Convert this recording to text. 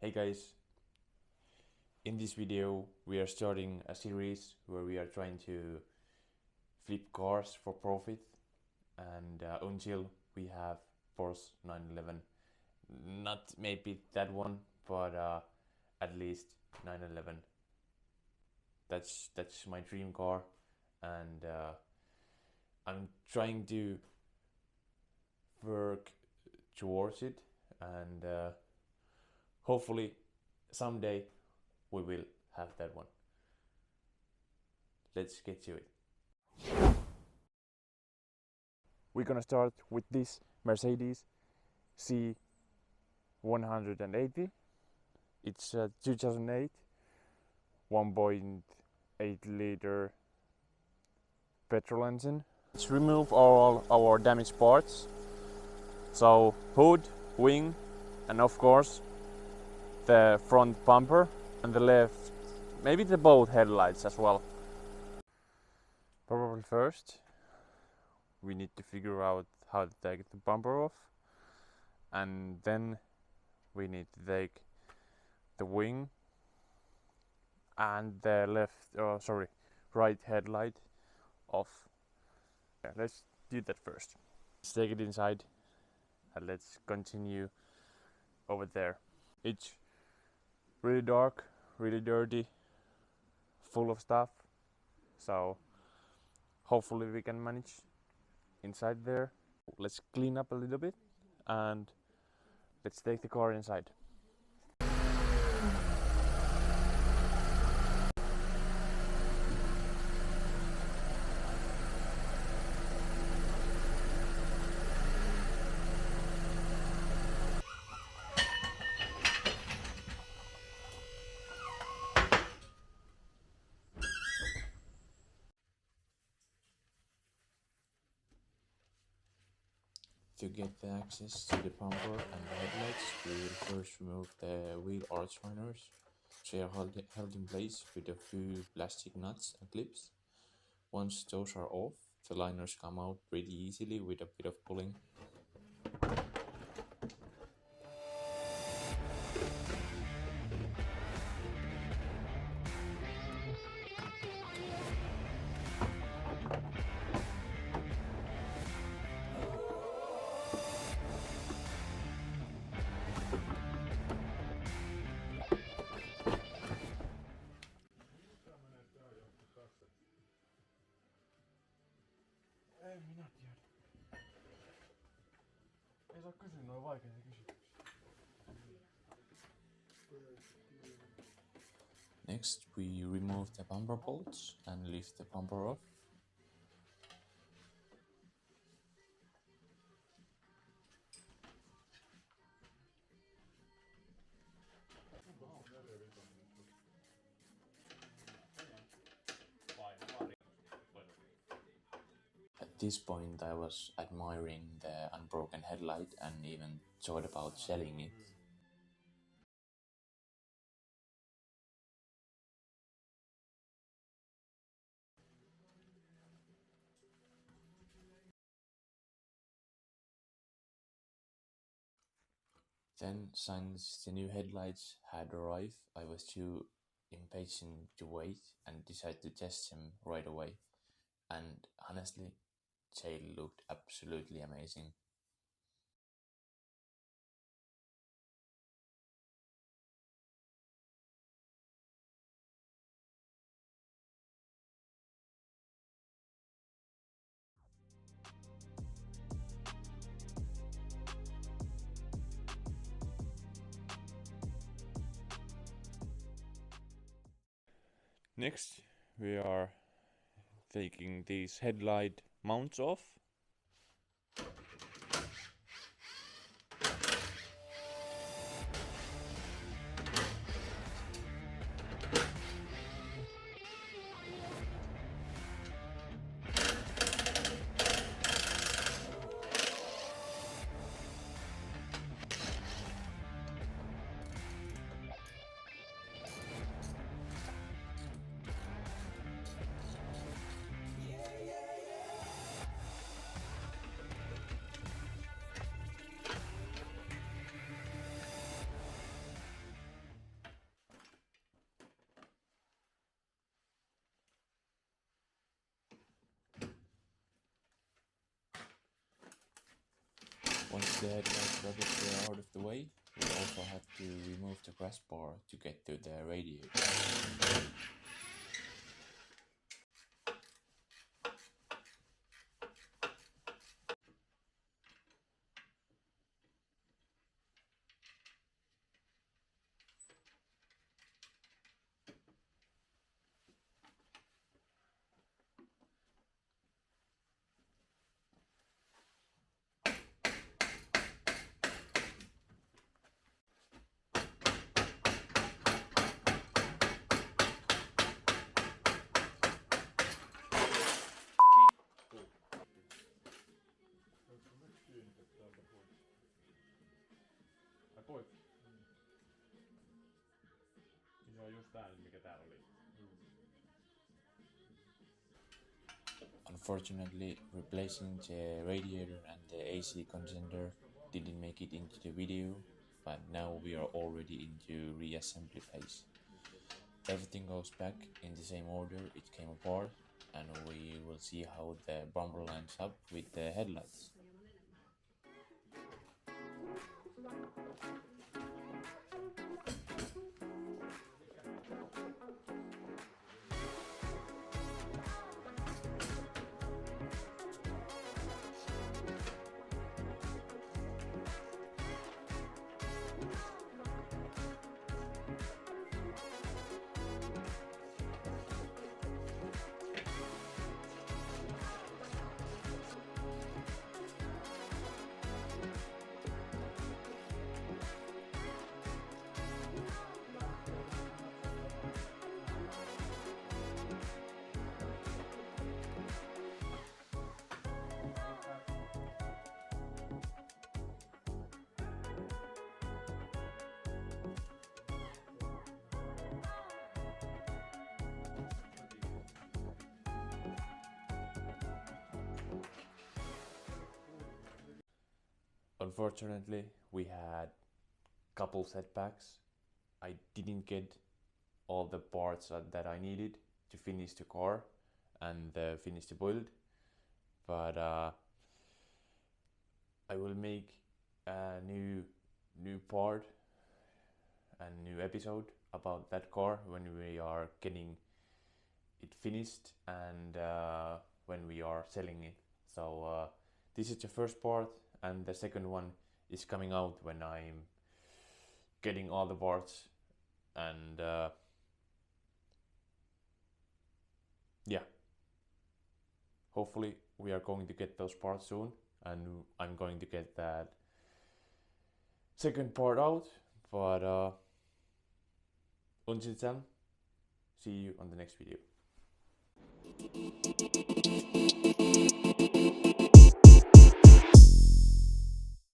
Hey guys, in this video we are starting a series where we are trying to flip cars for profit, and until we have Porsche 911, not maybe that one, but at least 911. That's my dream car, and I'm trying to work towards it, and hopefully someday we will have that one. Let's get to it. We're gonna start with this Mercedes C180. It's a 2008 1.8 liter petrol engine. Let's remove all our damaged parts. So hood, wing, and of course the front bumper and the left, maybe the both headlights as well. Probably first we need to figure out how to take the bumper off, and then we need to take the wing and the right headlight off. Yeah, let's do that first. Let's take it inside and let's continue over there. It's really dark, really dirty, full of stuff, so hopefully we can manage inside there. Let's clean up a little bit and let's take the car inside. To get the access to the bumper and the headlights, we will first remove the wheel arch liners. They are held in place with a few plastic nuts and clips. Once those are off, the liners come out pretty easily with a bit of pulling. En minä tiedä. Ei saa kysyä noin vaikeita kysymyksiä. Next, we remove the bumper bolts and lift the bumper off. At this point I was admiring the unbroken headlight and even thought about selling it. Then, since the new headlights had arrived, I was too impatient to wait and decided to test them right away. And honestly, they looked absolutely amazing. Next, we are taking these headlight mounts off. Once the headlight brackets were out of the way, we also had to remove the crossbar to get to the radiator. Ai pois. Se on just tää, mikä täällä oli. Unfortunately, replacing the radiator and the AC condenser didn't make it into the video, but now we are already into reassembly phase. Everything goes back in the same order it came apart, and we will see how the bumper lines up with the headlights. Unfortunately, we had couple setbacks. I didn't get all the parts that I needed to finish the car and finish the build, but I will make a new part and new episode about that car when we are getting it finished and when we are selling it. So this is the first part, and the second one is coming out when I'm getting all the parts, and yeah, hopefully we are going to get those parts soon, and I'm going to get that second part out. But until then, see you on the next video.